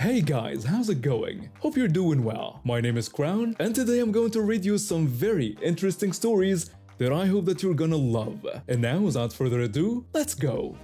Hey guys, how's it going? Hope you're doing well. My name is Crown, and today I'm going to read you some very interesting stories that I hope that you're gonna love. And now, without further ado, let's go!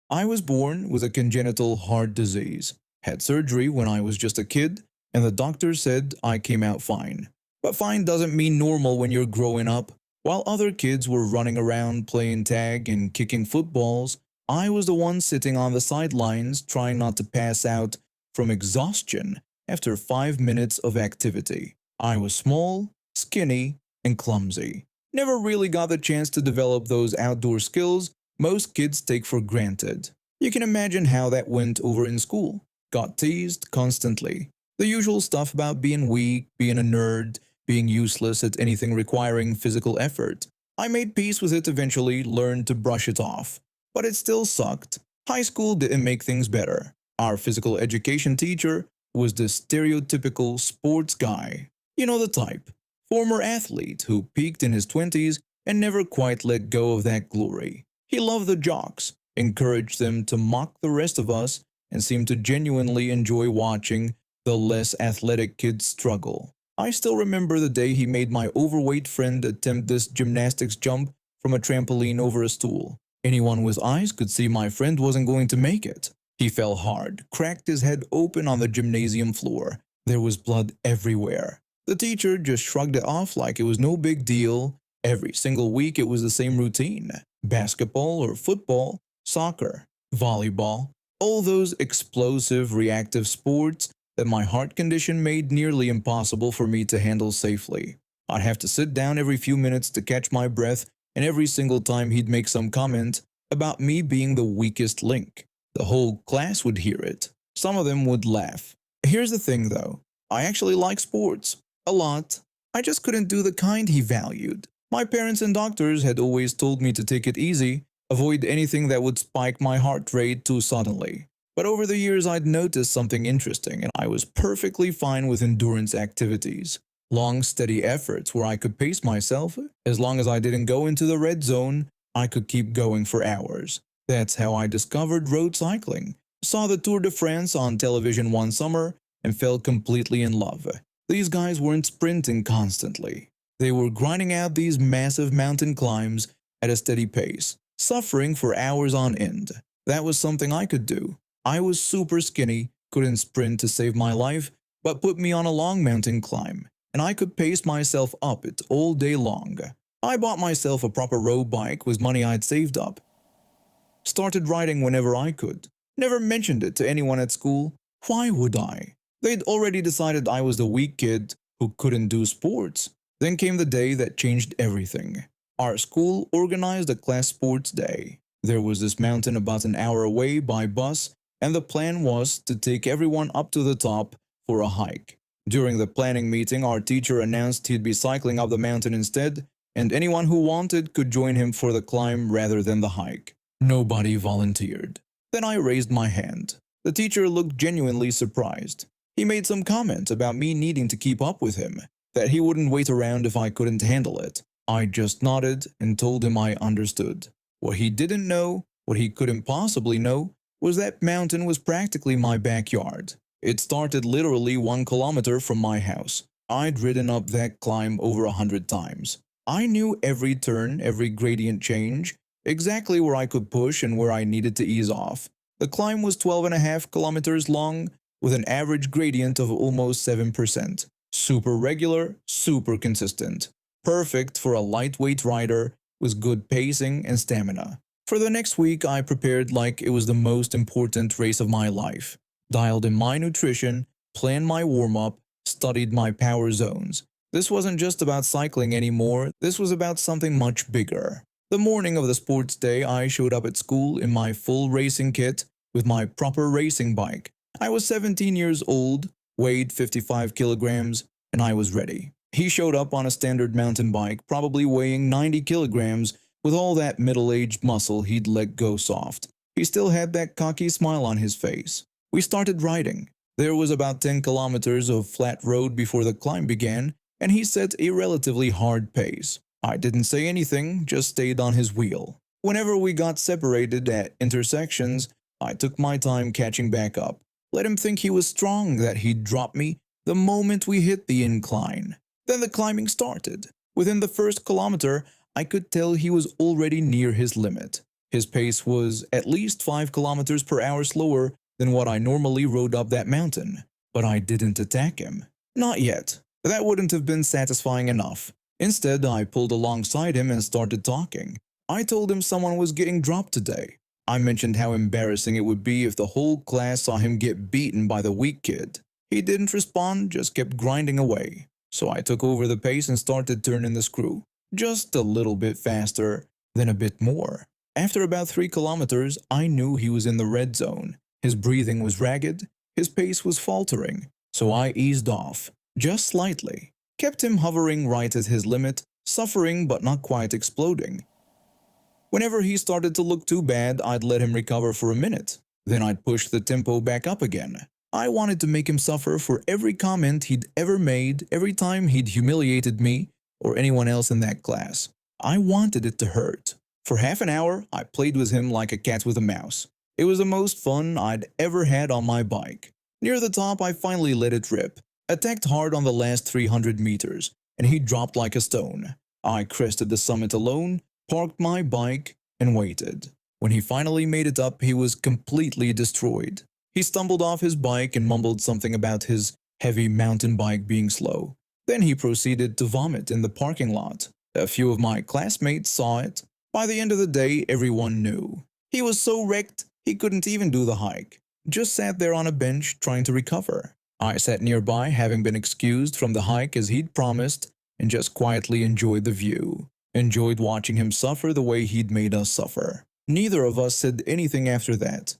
I was born with a congenital heart disease, had surgery when I was just a kid, and the doctor said I came out fine. But fine doesn't mean normal when you're growing up. While other kids were running around playing tag and kicking footballs, I was the one sitting on the sidelines trying not to pass out from exhaustion after 5 minutes of activity. I was small, skinny, and clumsy. Never really got the chance to develop those outdoor skills most kids take for granted. You can imagine how that went over in school. Got teased constantly. The usual stuff about being weak, being a nerd, being useless at anything requiring physical effort. I made peace with it eventually, learned to brush it off. But it still sucked. High school didn't make things better. Our physical education teacher was the stereotypical sports guy. You know the type. Former athlete who peaked in his 20s and never quite let go of that glory. He loved the jocks, encouraged them to mock the rest of us, and seemed to genuinely enjoy watching the less athletic kids struggle. I still remember the day he made my overweight friend attempt this gymnastics jump from a trampoline over a stool. Anyone with eyes could see my friend wasn't going to make it. He fell hard, cracked his head open on the gymnasium floor. There was blood everywhere. The teacher just shrugged it off like it was no big deal. Every single week it was the same routine. Basketball or football, soccer, volleyball, all those explosive reactive sports that my heart condition made nearly impossible for me to handle safely. I'd have to sit down every few minutes to catch my breath, and every single time he'd make some comment about me being the weakest link, the whole class would hear it. Some of them would laugh. Here's the thing though, I actually like sports. A lot. I just couldn't do the kind he valued. My parents and doctors had always told me to take it easy, avoid anything that would spike my heart rate too suddenly. But over the years I'd noticed something interesting, and I was perfectly fine with endurance activities. Long, steady efforts where I could pace myself. As long as I didn't go into the red zone, I could keep going for hours. That's how I discovered road cycling. Saw the Tour de France on television one summer and fell completely in love. These guys weren't sprinting constantly. They were grinding out these massive mountain climbs at a steady pace, suffering for hours on end. That was something I could do. I was super skinny, couldn't sprint to save my life, but put me on a long mountain climb, and I could pace myself up it all day long. I bought myself a proper road bike with money I'd saved up. Started riding whenever I could. Never mentioned it to anyone at school. Why would I? They'd already decided I was the weak kid who couldn't do sports. Then came the day that changed everything. Our school organized a class sports day. There was this mountain about an hour away by bus, and the plan was to take everyone up to the top for a hike. During the planning meeting, our teacher announced he'd be cycling up the mountain instead, and anyone who wanted could join him for the climb rather than the hike. Nobody volunteered. Then I raised my hand. The teacher looked genuinely surprised. He made some comment about me needing to keep up with him, that he wouldn't wait around if I couldn't handle it. I just nodded and told him I understood. What he didn't know, what he couldn't possibly know, was that mountain was practically my backyard. It started literally 1 kilometer from my house. I'd ridden up that climb over 100 times. I knew every turn, every gradient change, exactly where I could push and where I needed to ease off. The climb was 12.5 kilometers long, with an average gradient of almost 7%. Super regular, super consistent. Perfect for a lightweight rider with good pacing and stamina. For the next week, I prepared like it was the most important race of my life. Dialed in my nutrition, planned my warm-up, studied my power zones. This wasn't just about cycling anymore, this was about something much bigger. The morning of the sports day, I showed up at school in my full racing kit with my proper racing bike. I was 17 years old, weighed 55 kilograms, and I was ready. He showed up on a standard mountain bike, probably weighing 90 kilograms, with all that middle-aged muscle he'd let go soft. He still had that cocky smile on his face. We started riding. There was about 10 kilometers of flat road before the climb began, and he set a relatively hard pace. I didn't say anything, just stayed on his wheel. Whenever we got separated at intersections, I took my time catching back up. Let him think he was strong, that he'd drop me the moment we hit the incline. Then the climbing started. Within the first kilometer, I could tell he was already near his limit. His pace was at least 5 kilometers per hour slower than what I normally rode up that mountain. But I didn't attack him. Not yet. That wouldn't have been satisfying enough. Instead, I pulled alongside him and started talking. I told him someone was getting dropped today. I mentioned how embarrassing it would be if the whole class saw him get beaten by the weak kid. He didn't respond, just kept grinding away. So I took over the pace and started turning the screw. Just a little bit faster, then a bit more. After about 3 kilometers, I knew he was in the red zone. His breathing was ragged, his pace was faltering, so I eased off, just slightly. Kept him hovering right at his limit, suffering but not quite exploding. Whenever he started to look too bad, I'd let him recover for a minute. Then I'd push the tempo back up again. I wanted to make him suffer for every comment he'd ever made, every time he'd humiliated me or anyone else in that class. I wanted it to hurt. For half an hour, I played with him like a cat with a mouse. It was the most fun I'd ever had on my bike. Near the top, I finally let it rip, attacked hard on the last 300 meters, and he dropped like a stone. I crested the summit alone, parked my bike, and waited. When he finally made it up, he was completely destroyed. He stumbled off his bike and mumbled something about his heavy mountain bike being slow. Then he proceeded to vomit in the parking lot. A few of my classmates saw it. By the end of the day, everyone knew. He was so wrecked, he couldn't even do the hike. Just sat there on a bench trying to recover. I sat nearby, having been excused from the hike as he'd promised, and just quietly enjoyed the view. Enjoyed watching him suffer the way he'd made us suffer. Neither of us said anything after that.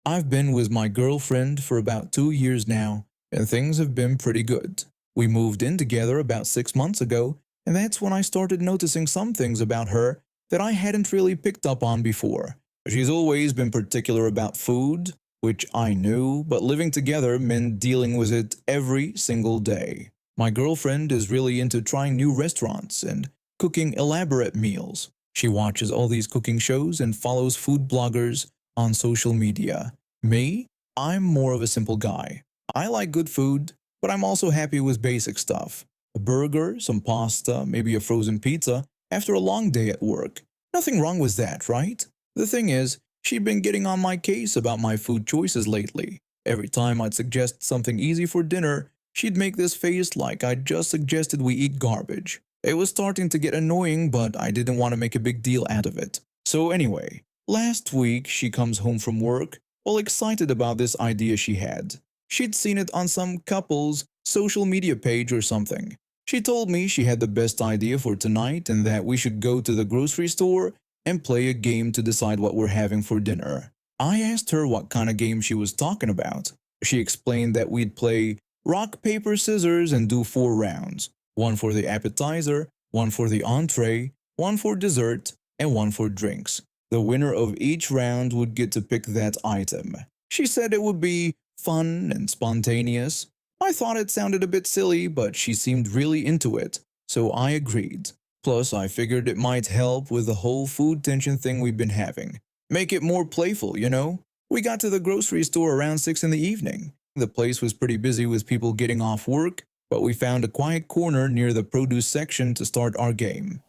I've been with my girlfriend for about 2 years now, and things have been pretty good. We moved in together about 6 months ago, and that's when I started noticing some things about her that I hadn't really picked up on before. She's always been particular about food, which I knew, but living together meant dealing with it every single day. My girlfriend is really into trying new restaurants and cooking elaborate meals. She watches all these cooking shows and follows food bloggers on social media. Me? I'm more of a simple guy. I like good food, but I'm also happy with basic stuff. A burger, some pasta, maybe a frozen pizza after a long day at work. Nothing wrong with that, right? The thing is, she'd been getting on my case about my food choices lately. Every time I'd suggest something easy for dinner, she'd make this face like I'd just suggested we eat garbage. It was starting to get annoying, but I didn't want to make a big deal out of it. So anyway, last week she comes home from work, all excited about this idea she had. She'd seen it on some couple's social media page or something. She told me she had the best idea for tonight and that we should go to the grocery store and play a game to decide what we're having for dinner. I asked her what kind of game she was talking about. She explained that we'd play rock, paper, scissors and do 4 rounds. 1 for the appetizer, 1 for the entree, 1 for dessert, and 1 for drinks. The winner of each round would get to pick that item. She said it would be fun and spontaneous. I thought it sounded a bit silly, but she seemed really into it, so I agreed. Plus, I figured it might help with the whole food tension thing we've been having. Make it more playful, you know? We got to the grocery store around 6 in the evening. The place was pretty busy with people getting off work, but we found a quiet corner near the produce section to start our game.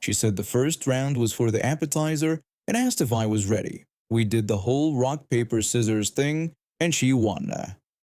She said the first round was for the appetizer and asked if I was ready. We did the whole rock, paper, scissors thing, and she won.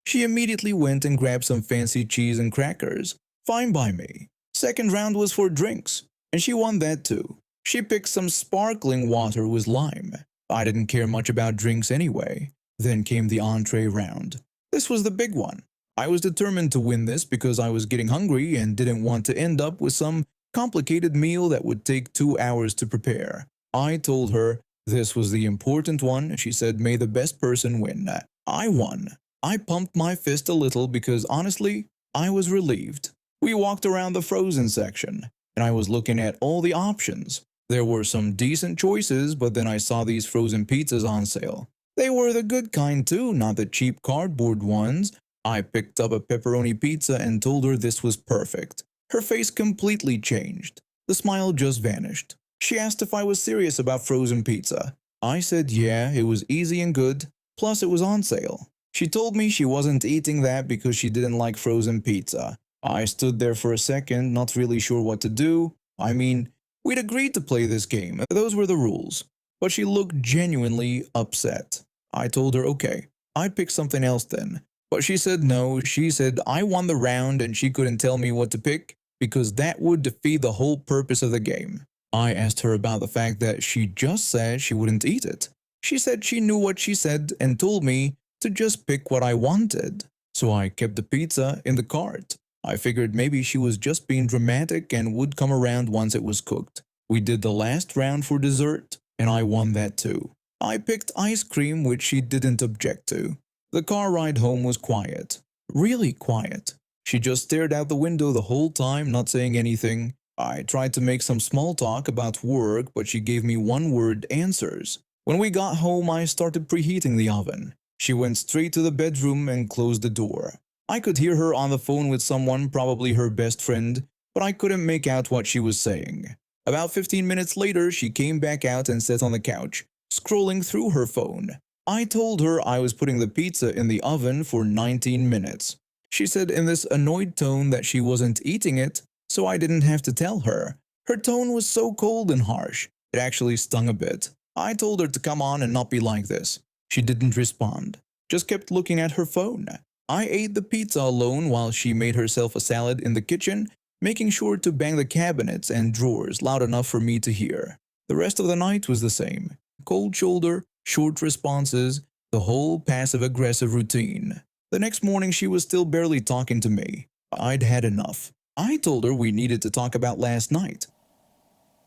She immediately went and grabbed some fancy cheese and crackers. Fine by me. Second round was for drinks, and she won that too. She picked some sparkling water with lime. I didn't care much about drinks anyway. Then came the entree round. This was the big one. I was determined to win this because I was getting hungry and didn't want to end up with some complicated meal that would take 2 hours to prepare. I told her this was the important one. She said, "May the best person win." I won. I pumped my fist a little because honestly, I was relieved. We walked around the frozen section, and I was looking at all the options. There were some decent choices, but then I saw these frozen pizzas on sale. They were the good kind too, not the cheap cardboard ones. I picked up a pepperoni pizza and told her this was perfect. Her face completely changed. The smile just vanished. She asked if I was serious about frozen pizza. I said yeah, it was easy and good, plus it was on sale. She told me she wasn't eating that because she didn't like frozen pizza. I stood there for a second, not really sure what to do. I mean, we'd agreed to play this game, those were the rules. But she looked genuinely upset. I told her okay, I'd pick something else then. But she said no, she said I won the round and she couldn't tell me what to pick because that would defeat the whole purpose of the game. I asked her about the fact that she just said she wouldn't eat it. She said she knew what she said and told me to just pick what I wanted. So I kept the pizza in the cart. I figured maybe she was just being dramatic and would come around once it was cooked. We did the last round for dessert, and I won that too. I picked ice cream, which she didn't object to. The car ride home was quiet. Really quiet. She just stared out the window the whole time, not saying anything. I tried to make some small talk about work, but she gave me one-word answers. When we got home, I started preheating the oven. She went straight to the bedroom and closed the door. I could hear her on the phone with someone, probably her best friend, but I couldn't make out what she was saying. About 15 minutes later, she came back out and sat on the couch, scrolling through her phone. I told her I was putting the pizza in the oven for 19 minutes. She said in this annoyed tone that she wasn't eating it, so I didn't have to tell her. Her tone was so cold and harsh, it actually stung a bit. I told her to come on and not be like this. She didn't respond, just kept looking at her phone. I ate the pizza alone while she made herself a salad in the kitchen, making sure to bang the cabinets and drawers loud enough for me to hear. The rest of the night was the same. Cold shoulder, short responses, the whole passive-aggressive routine. The next morning she was still barely talking to me. I'd had enough. I told her we needed to talk about last night.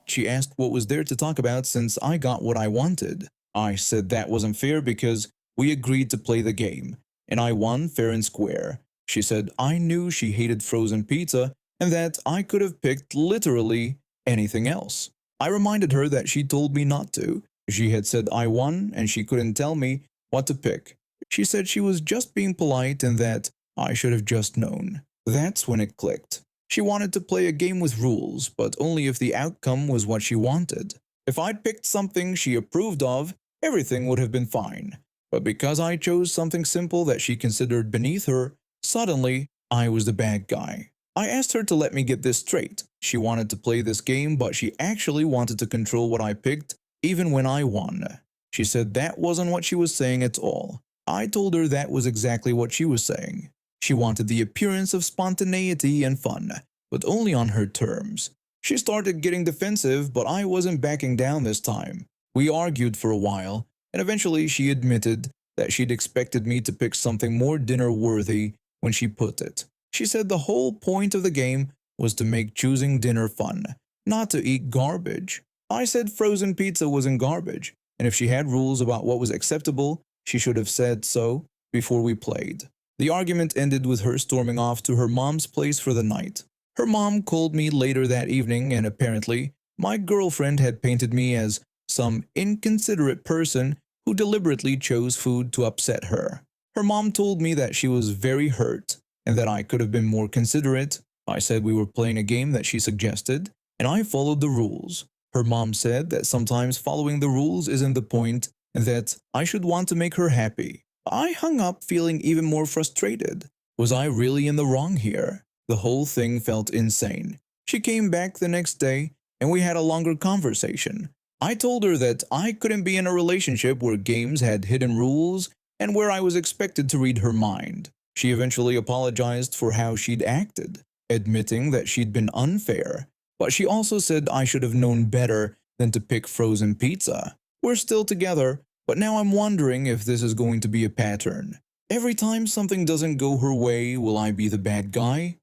She asked what was there to talk about since I got what I wanted. I said that wasn't fair because we agreed to play the game, and I won fair and square. She said I knew she hated frozen pizza and that I could have picked literally anything else. I reminded her that she told me not to. She had said I won and she couldn't tell me what to pick. She said she was just being polite and that I should have just known. That's when it clicked. She wanted to play a game with rules, but only if the outcome was what she wanted. If I'd picked something she approved of, everything would have been fine. But because I chose something simple that she considered beneath her, suddenly I was the bad guy. I asked her to let me get this straight. She wanted to play this game, but she actually wanted to control what I picked, even when I won. She said that wasn't what she was saying at all. I told her that was exactly what she was saying. She wanted the appearance of spontaneity and fun, but only on her terms. She started getting defensive, but I wasn't backing down this time. We argued for a while, and eventually she admitted that she'd expected me to pick something more dinner-worthy when she put it. She said the whole point of the game was to make choosing dinner fun, not to eat garbage. I said frozen pizza wasn't garbage, and if she had rules about what was acceptable, she should have said so before we played. The argument ended with her storming off to her mom's place for the night. Her mom called me later that evening and apparently my girlfriend had painted me as some inconsiderate person who deliberately chose food to upset her. Her mom told me that she was very hurt and that I could have been more considerate. I said we were playing a game that she suggested and I followed the rules. Her mom said that sometimes following the rules isn't the point and that I should want to make her happy. I hung up feeling even more frustrated. Was I really in the wrong here? The whole thing felt insane. She came back the next day and we had a longer conversation. I told her that I couldn't be in a relationship where games had hidden rules and where I was expected to read her mind. She eventually apologized for how she'd acted, admitting that she'd been unfair. But she also said I should have known better than to pick frozen pizza. We're still together, but now I'm wondering if this is going to be a pattern. Every time something doesn't go her way, will I be the bad guy?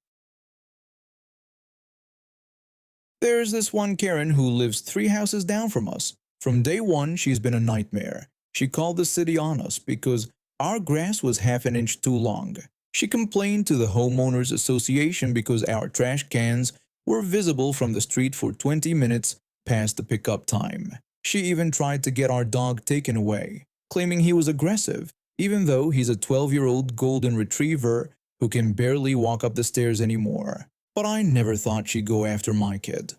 There's this one Karen who lives 3 houses down from us. From day one, she's been a nightmare. She called the city on us because our grass was half an inch too long. She complained to the homeowners association because our trash cans were visible from the street for 20 minutes past the pickup time. She even tried to get our dog taken away, claiming he was aggressive, even though he's a 12-year-old golden retriever who can barely walk up the stairs anymore. But I never thought she'd go after my kid.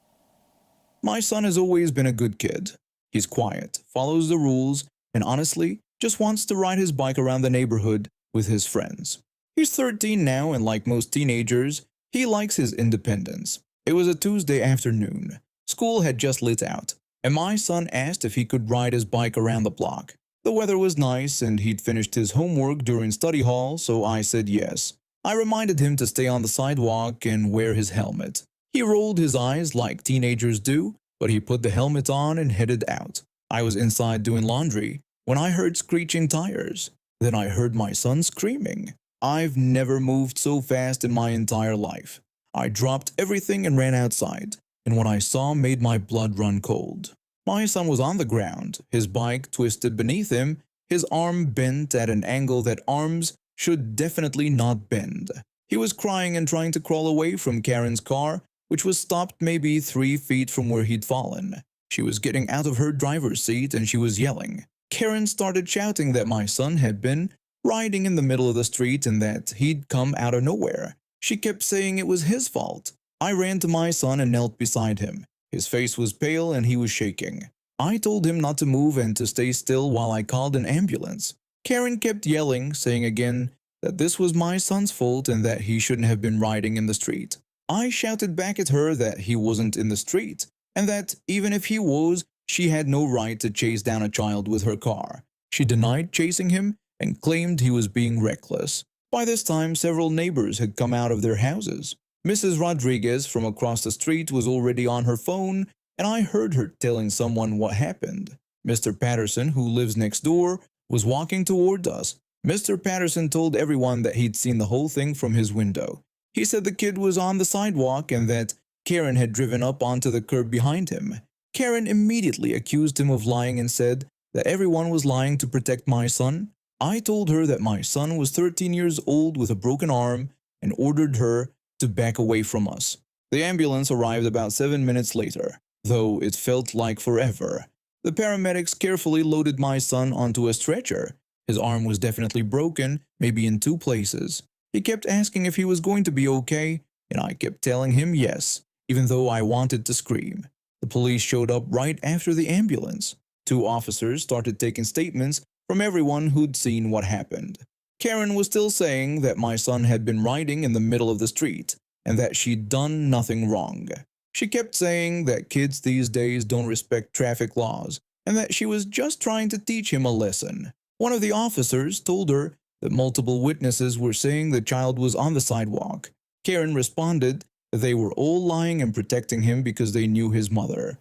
My son has always been a good kid. He's quiet, follows the rules, and honestly, just wants to ride his bike around the neighborhood with his friends. He's 13 now, and like most teenagers, he likes his independence. It was a Tuesday afternoon. School had just lit out, and my son asked if he could ride his bike around the block. The weather was nice, and he'd finished his homework during study hall, so I said yes. I reminded him to stay on the sidewalk and wear his helmet. He rolled his eyes like teenagers do, but he put the helmet on and headed out. I was inside doing laundry when I heard screeching tires. Then I heard my son screaming. I've never moved so fast in my entire life. I dropped everything and ran outside, and what I saw made my blood run cold. My son was on the ground, his bike twisted beneath him, his arm bent at an angle that arms should definitely not bend. He was crying and trying to crawl away from Karen's car, which was stopped maybe 3 feet from where he'd fallen. She was getting out of her driver's seat and she was yelling. Karen started shouting that my son had been riding in the middle of the street and that he'd come out of nowhere. She kept saying it was his fault. I ran to my son and knelt beside him. His face was pale and he was shaking. I told him not to move and to stay still while I called an ambulance. Karen kept yelling, saying again that this was my son's fault and that he shouldn't have been riding in the street. I shouted back at her that he wasn't in the street, and that even if he was, she had no right to chase down a child with her car. She denied chasing him and claimed he was being reckless. By this time, several neighbors had come out of their houses. Mrs. Rodriguez from across the street was already on her phone, and I heard her telling someone what happened. Mr. Patterson, who lives next door, was walking toward us. Mr. Patterson told everyone that he'd seen the whole thing from his window. He said the kid was on the sidewalk and that Karen had driven up onto the curb behind him. Karen immediately accused him of lying and said that everyone was lying to protect my son. I told her that my son was 13 years old with a broken arm and ordered her to back away from us. The ambulance arrived about 7 minutes later, though it felt like forever. The paramedics carefully loaded my son onto a stretcher. His arm was definitely broken, maybe in 2 places. He kept asking if he was going to be okay, and I kept telling him yes, even though I wanted to scream. The police showed up right after the ambulance. 2 officers started taking statements from everyone who'd seen what happened. Karen was still saying that my son had been riding in the middle of the street, and that she'd done nothing wrong. She kept saying that kids these days don't respect traffic laws, and that she was just trying to teach him a lesson. One of the officers told her that multiple witnesses were saying the child was on the sidewalk. Karen responded that they were all lying and protecting him because they knew his mother.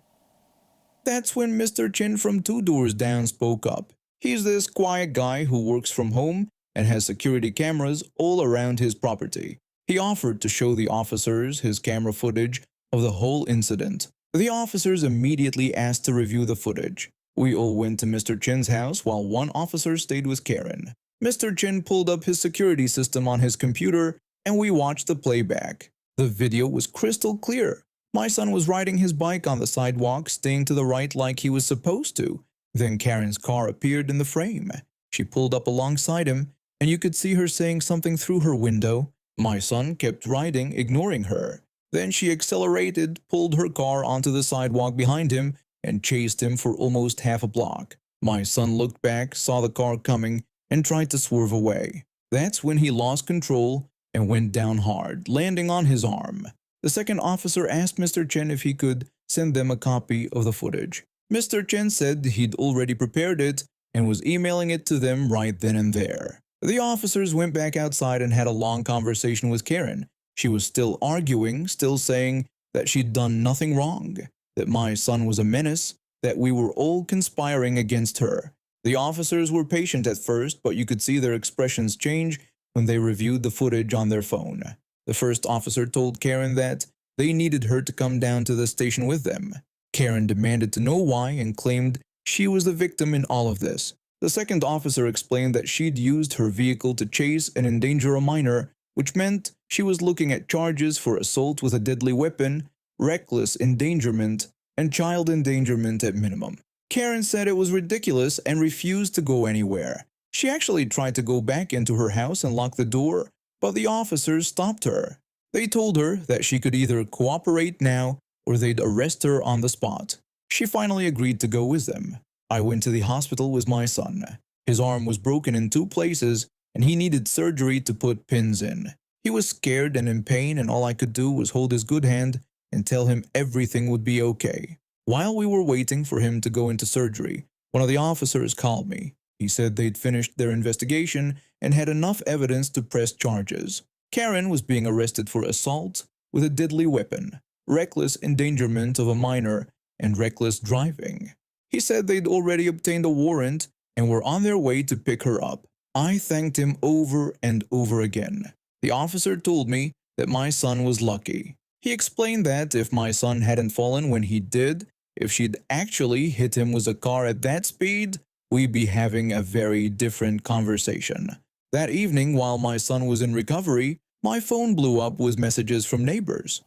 That's when Mr. Chin from 2 doors down spoke up. He's this quiet guy who works from home and has security cameras all around his property. He offered to show the officers his camera footage of the whole incident. The officers immediately asked to review the footage. We all went to Mr. Chin's house while one officer stayed with Karen. Mr. Chin pulled up his security system on his computer and we watched the playback. The video was crystal clear. My son was riding his bike on the sidewalk, staying to the right like he was supposed to. Then Karen's car appeared in the frame. She pulled up alongside him, and you could see her saying something through her window. My son kept riding, ignoring her. Then she accelerated, pulled her car onto the sidewalk behind him, and chased him for almost half a block. My son looked back, saw the car coming, and tried to swerve away. That's when he lost control and went down hard, landing on his arm. The second officer asked Mr. Chen if he could send them a copy of the footage. Mr. Chen said he'd already prepared it and was emailing it to them right then and there. The officers went back outside and had a long conversation with Karen. She was still arguing, still saying that she'd done nothing wrong, that my son was a menace, that we were all conspiring against her. The officers were patient at first, but you could see their expressions change when they reviewed the footage on their phone. The first officer told Karen that they needed her to come down to the station with them. Karen demanded to know why and claimed she was the victim in all of this. The second officer explained that she'd used her vehicle to chase and endanger a minor, which meant she was looking at charges for assault with a deadly weapon, reckless endangerment, and child endangerment at minimum. Karen said it was ridiculous and refused to go anywhere. She actually tried to go back into her house and lock the door, but the officers stopped her. They told her that she could either cooperate now or they'd arrest her on the spot. She finally agreed to go with them. I went to the hospital with my son. His arm was broken in two places and he needed surgery to put pins in. He was scared and in pain, and all I could do was hold his good hand and tell him everything would be okay. While we were waiting for him to go into surgery, one of the officers called me. He said they'd finished their investigation and had enough evidence to press charges. Karen was being arrested for assault with a deadly weapon, reckless endangerment of a minor, and reckless driving. He said they'd already obtained a warrant and were on their way to pick her up. I thanked him over and over again. The officer told me that my son was lucky. He explained that if my son hadn't fallen when he did, if she'd actually hit him with a car at that speed, we'd be having a very different conversation. That evening, while my son was in recovery, my phone blew up with messages from neighbors.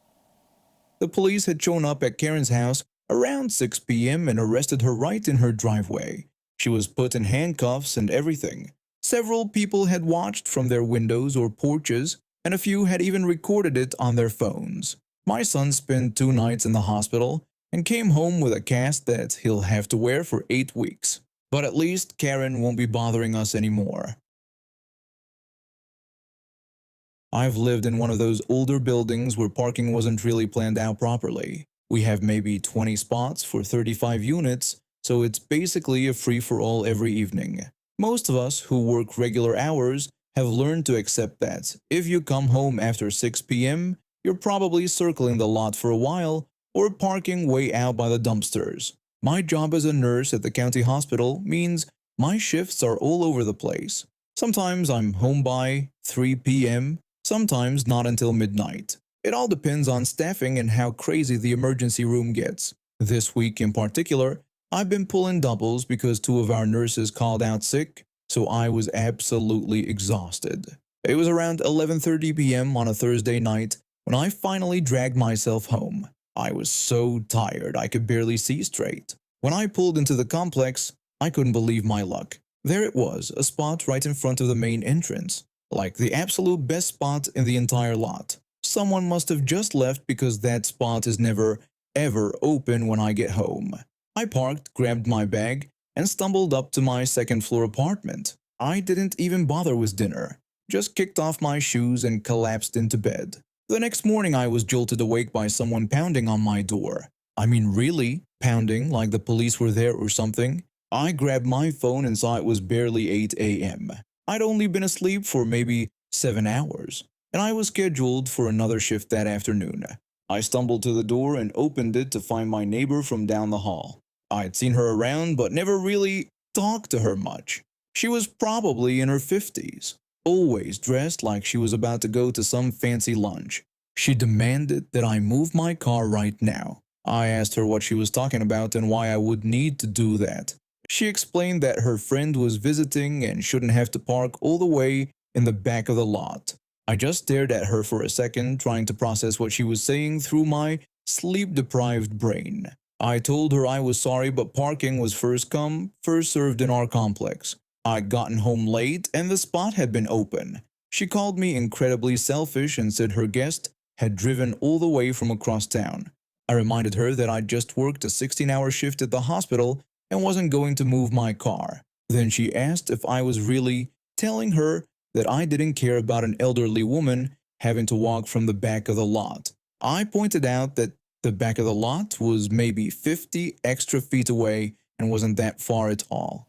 The police had shown up at Karen's house around 6 p.m. and arrested her right in her driveway. She was put in handcuffs and everything. Several people had watched from their windows or porches, and a few had even recorded it on their phones. My son spent 2 nights in the hospital and came home with a cast that he'll have to wear for 8 weeks. But at least Karen won't be bothering us anymore. I've lived in one of those older buildings where parking wasn't really planned out properly. We have maybe 20 spots for 35 units, so it's basically a free-for-all every evening. Most of us who work regular hours have learned to accept that if you come home after 6 p.m., you're probably circling the lot for a while or parking way out by the dumpsters. My job as a nurse at the county hospital means my shifts are all over the place. Sometimes I'm home by 3 p.m., sometimes not until midnight. It all depends on staffing and how crazy the emergency room gets. This week in particular, I've been pulling doubles because 2 of our nurses called out sick, so I was absolutely exhausted. It was around 11:30 p.m. on a Thursday night when I finally dragged myself home. I was so tired I could barely see straight. When I pulled into the complex, I couldn't believe my luck. There it was, a spot right in front of the main entrance, like the absolute best spot in the entire lot. Someone must have just left because that spot is never, ever open when I get home. I parked, grabbed my bag, and stumbled up to my second-floor apartment. I didn't even bother with dinner, just kicked off my shoes and collapsed into bed. The next morning I was jolted awake by someone pounding on my door. I mean really, pounding like the police were there or something. I grabbed my phone and saw it was barely 8 a.m. I'd only been asleep for maybe 7 hours, and I was scheduled for another shift that afternoon. I stumbled to the door and opened it to find my neighbor from down the hall. I'd seen her around but never really talked to her much. She was probably in her 50s, always dressed like she was about to go to some fancy lunch. She demanded that I move my car right now. I asked her what she was talking about and why I would need to do that. She explained that her friend was visiting and shouldn't have to park all the way in the back of the lot. I just stared at her for a second, trying to process what she was saying through my sleep-deprived brain. I told her I was sorry, but parking was first come, first served in our complex. I'd gotten home late and the spot had been open. She called me incredibly selfish and said her guest had driven all the way from across town. I reminded her that I'd just worked a 16-hour shift at the hospital and wasn't going to move my car. Then she asked if I was really telling her that I didn't care about an elderly woman having to walk from the back of the lot. I pointed out that the back of the lot was maybe 50 extra feet away and wasn't that far at all.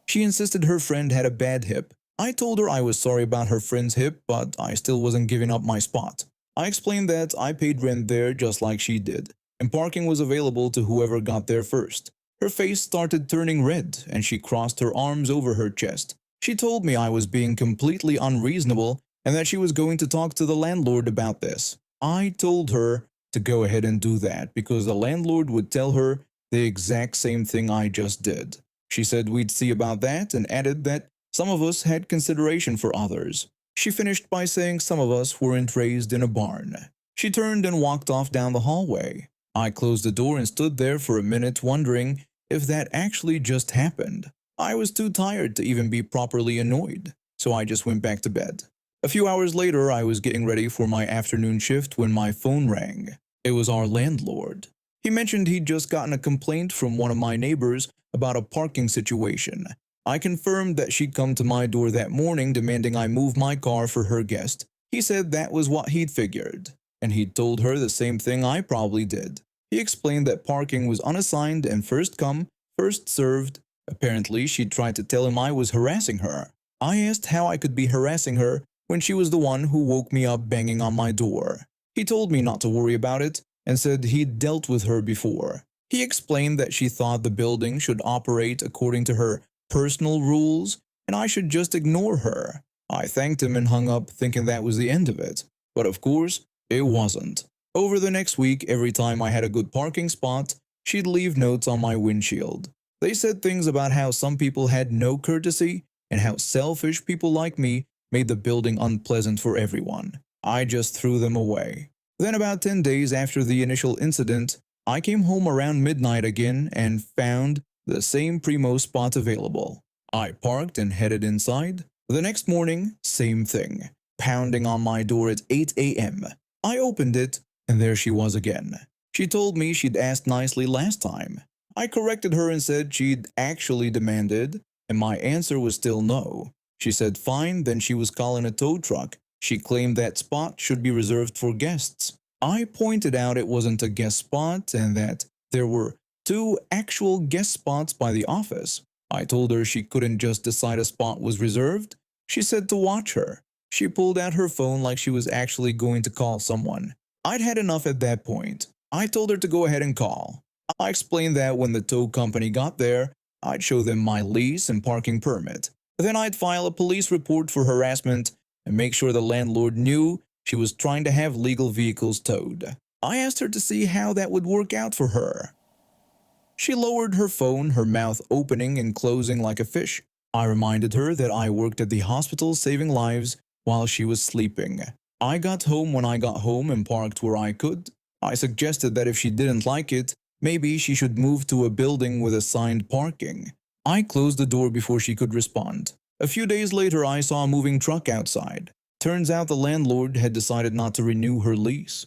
She insisted her friend had a bad hip. I told her I was sorry about her friend's hip, but I still wasn't giving up my spot. I explained that I paid rent there just like she did, and parking was available to whoever got there first. Her face started turning red, and she crossed her arms over her chest. She told me I was being completely unreasonable and that she was going to talk to the landlord about this. I told her to go ahead and do that because the landlord would tell her the exact same thing I just did. She said we'd see about that and added that some of us had consideration for others. She finished by saying some of us weren't raised in a barn. She turned and walked off down the hallway. I closed the door and stood there for a minute wondering if that actually just happened. I was too tired to even be properly annoyed, so I just went back to bed. A few hours later, I was getting ready for my afternoon shift when my phone rang. It was our landlord. He mentioned he'd just gotten a complaint from one of my neighbors about a parking situation. I confirmed that she'd come to my door that morning demanding I move my car for her guest. He said that was what he'd figured, and he'd told her the same thing I probably did. He explained that parking was unassigned and first come, first served. Apparently, she'd tried to tell him I was harassing her. I asked how I could be harassing her when she was the one who woke me up banging on my door. He told me not to worry about it and said he'd dealt with her before. He explained that she thought the building should operate according to her personal rules and I should just ignore her. I thanked him and hung up thinking that was the end of it. But of course, it wasn't. Over the next week, every time I had a good parking spot, she'd leave notes on my windshield. They said things about how some people had no courtesy and how selfish people like me made the building unpleasant for everyone. I just threw them away. Then about 10 days after the initial incident, I came home around midnight again and found the same primo spot available. I parked and headed inside. The next morning, same thing, pounding on my door at 8 a.m. I opened it, and there she was again. She told me she'd asked nicely last time. I corrected her and said she'd actually demanded, and my answer was still no. She said fine, then she was calling a tow truck. She claimed that spot should be reserved for guests. I pointed out it wasn't a guest spot and that there were 2 actual guest spots by the office. I told her she couldn't just decide a spot was reserved. She said to watch her. She pulled out her phone like she was actually going to call someone. I'd had enough at that point. I told her to go ahead and call. I explained that when the tow company got there, I'd show them my lease and parking permit. Then I'd file a police report for harassment and make sure the landlord knew she was trying to have legal vehicles towed. I asked her to see how that would work out for her. She lowered her phone, her mouth opening and closing like a fish. I reminded her that I worked at the hospital saving lives while she was sleeping. I got home when I got home and parked where I could. I suggested that if she didn't like it, maybe she should move to a building with assigned parking. I closed the door before she could respond. A few days later, I saw a moving truck outside. Turns out the landlord had decided not to renew her lease.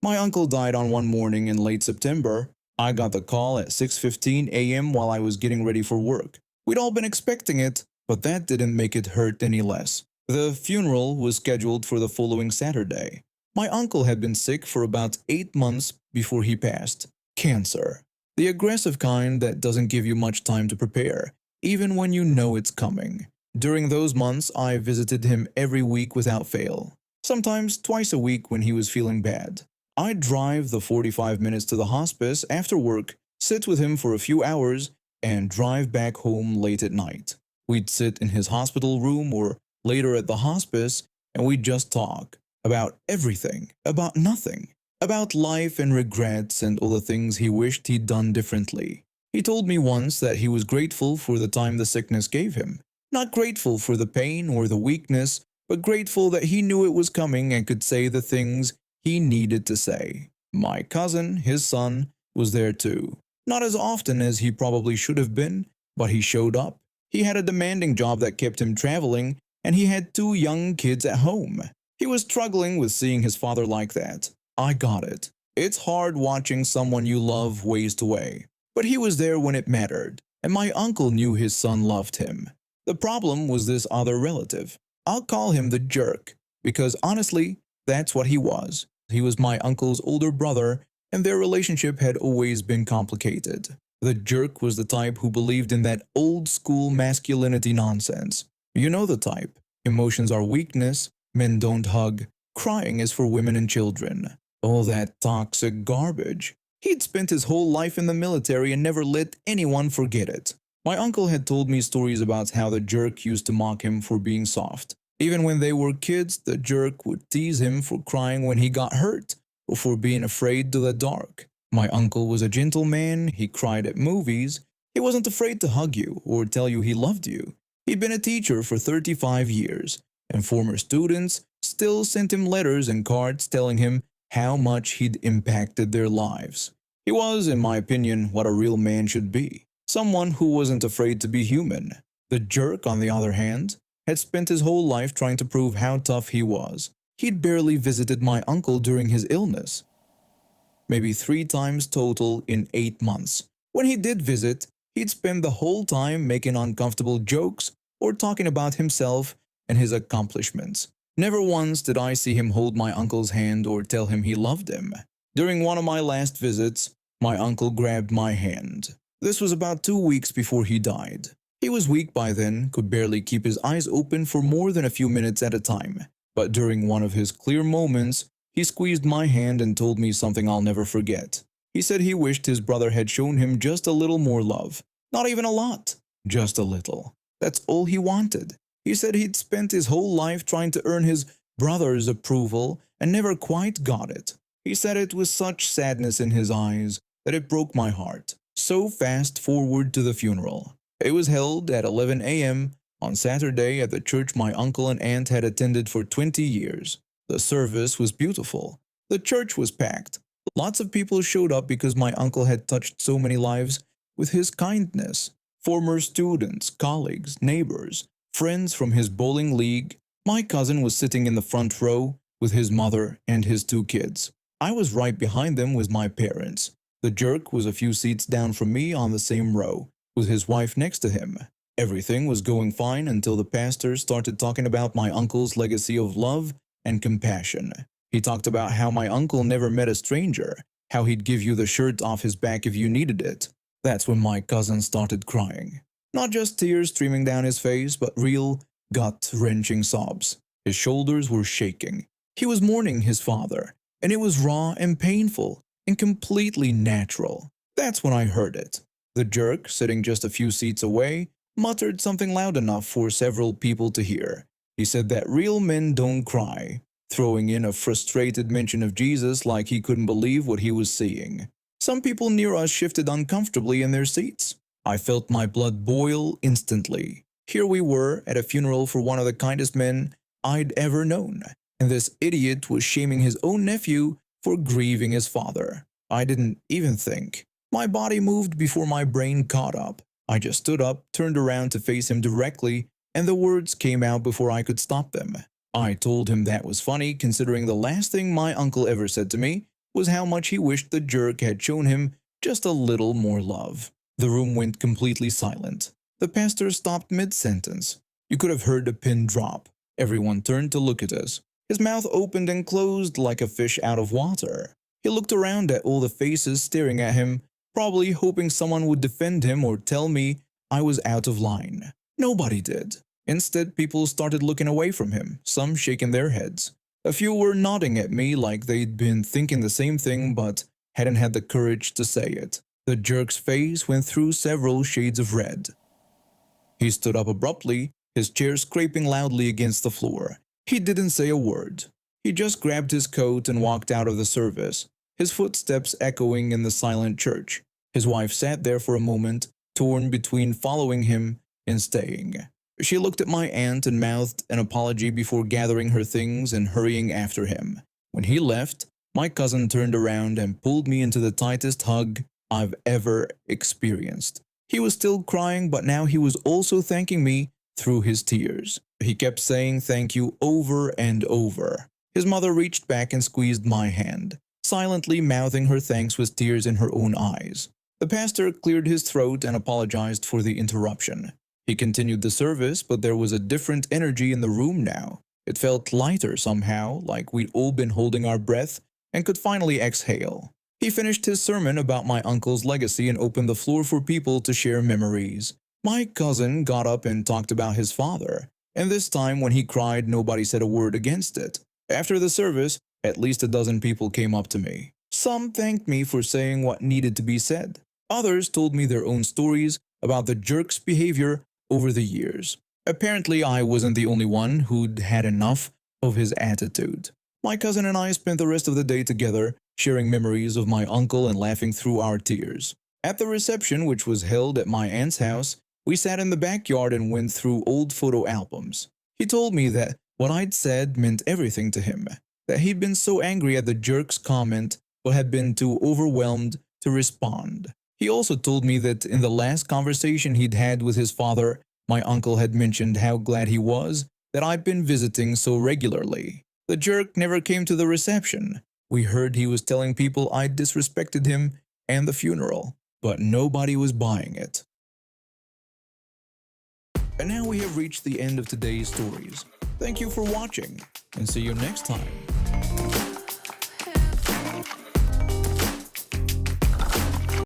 My uncle died on one morning in late September. I got the call at 6:15 a.m. while I was getting ready for work. We'd all been expecting it, but that didn't make it hurt any less. The funeral was scheduled for the following Saturday. My uncle had been sick for about 8 months before he passed. Cancer. The aggressive kind that doesn't give you much time to prepare, even when you know it's coming. During those months, I visited him every week without fail. Sometimes twice a week when he was feeling bad. I'd drive the 45 minutes to the hospice after work, sit with him for a few hours, and drive back home late at night. We'd sit in his hospital room or later at the hospice, and we'd just talk about everything, about nothing, about life and regrets and all the things he wished he'd done differently. He told me once that he was grateful for the time the sickness gave him. Not grateful for the pain or the weakness, but grateful that he knew it was coming and could say the things he needed to say. My cousin, his son, was there too. Not as often as he probably should have been, but he showed up. He had a demanding job that kept him traveling, and he had 2 young kids at home. He was struggling with seeing his father like that. I got it. It's hard watching someone you love waste away. But he was there when it mattered, and my uncle knew his son loved him. The problem was this other relative. I'll call him the jerk, because honestly, that's what he was. He was my uncle's older brother, and their relationship had always been complicated. The jerk was the type who believed in that old-school masculinity nonsense. You know the type. Emotions are weakness, men don't hug, crying is for women and children. All that toxic garbage. He'd spent his whole life in the military and never let anyone forget it. My uncle had told me stories about how the jerk used to mock him for being soft. Even when they were kids, the jerk would tease him for crying when he got hurt or for being afraid of the dark. My uncle was a gentleman. He cried at movies. He wasn't afraid to hug you or tell you he loved you. He'd been a teacher for 35 years, and former students still sent him letters and cards telling him how much he'd impacted their lives. He was, in my opinion, what a real man should be. Someone who wasn't afraid to be human. The jerk, on the other hand, had spent his whole life trying to prove how tough he was. he'd barely visited my uncle during his illness, maybe 3 times total in 8 months. When he did visit, he'd spend the whole time making uncomfortable jokes or talking about himself and his accomplishments. Never once did I see him hold my uncle's hand or tell him he loved him. During one of my last visits, my uncle grabbed my hand. This was about 2 weeks before he died. He was weak by then, could barely keep his eyes open for more than a few minutes at a time. But during one of his clear moments, he squeezed my hand and told me something I'll never forget. He said he wished his brother had shown him just a little more love. Not even a lot, just a little. That's all he wanted. He said he'd spent his whole life trying to earn his brother's approval and never quite got it. He said it with such sadness in his eyes that it broke my heart. So fast forward to the funeral. It was held at 11 a.m. on Saturday at the church my uncle and aunt had attended for 20 years. The service was beautiful. The church was packed. Lots of people showed up because my uncle had touched so many lives with his kindness. Former students, colleagues, neighbors, friends from his bowling league. My cousin was sitting in the front row with his mother and his 2 kids. I was right behind them with my parents. The jerk was a few seats down from me on the same row, with his wife next to him. Everything was going fine until the pastor started talking about my uncle's legacy of love and compassion. He talked about how my uncle never met a stranger, how he'd give you the shirt off his back if you needed it. That's when my cousin started crying. Not just tears streaming down his face, but real, gut-wrenching sobs. His shoulders were shaking. He was mourning his father, and it was raw and painful and completely natural. That's when I heard it. The jerk, sitting just a few seats away, muttered something loud enough for several people to hear. He said that real men don't cry, throwing in a frustrated mention of Jesus like he couldn't believe what he was seeing. Some people near us shifted uncomfortably in their seats. I felt my blood boil instantly. Here we were at a funeral for one of the kindest men I'd ever known, and this idiot was shaming his own nephew for grieving his father. I didn't even think. My body moved before my brain caught up. I just stood up, turned around to face him directly, and the words came out before I could stop them. I told him that was funny, considering the last thing my uncle ever said to me was how much he wished the jerk had shown him just a little more love. The room went completely silent. The pastor stopped mid-sentence. You could have heard a pin drop. Everyone turned to look at us. His mouth opened and closed like a fish out of water. He looked around at all the faces staring at him, probably hoping someone would defend him or tell me I was out of line. Nobody did. Instead, people started looking away from him, some shaking their heads. A few were nodding at me like they'd been thinking the same thing but hadn't had the courage to say it. The jerk's face went through several shades of red. He stood up abruptly, his chair scraping loudly against the floor. He didn't say a word. He just grabbed his coat and walked out of the service, his footsteps echoing in the silent church. His wife sat there for a moment, torn between following him and staying. She looked at my aunt and mouthed an apology before gathering her things and hurrying after him. When he left, my cousin turned around and pulled me into the tightest hug I've ever experienced. He was still crying, but now he was also thanking me through his tears. He kept saying thank you over and over. His mother reached back and squeezed my hand, silently mouthing her thanks with tears in her own eyes. The pastor cleared his throat and apologized for the interruption. He continued the service, but there was a different energy in the room now. It felt lighter somehow, like we'd all been holding our breath and could finally exhale. He finished his sermon about my uncle's legacy and opened the floor for people to share memories. My cousin got up and talked about his father, and this time when he cried, nobody said a word against it. After the service, at least a dozen people came up to me. Some thanked me for saying what needed to be said. Others told me their own stories about the jerk's behavior over the years. Apparently, I wasn't the only one who'd had enough of his attitude. My cousin and I spent the rest of the day together, sharing memories of my uncle and laughing through our tears. At the reception, which was held at my aunt's house, we sat in the backyard and went through old photo albums. He told me that what I'd said meant everything to him, that he'd been so angry at the jerk's comment but had been too overwhelmed to respond. He also told me that in the last conversation he'd had with his father, my uncle had mentioned how glad he was that I'd been visiting so regularly. The jerk never came to the reception. We heard he was telling people I disrespected him and the funeral, but nobody was buying it. And now we have reached the end of today's stories. Thank you for watching, and see you next time.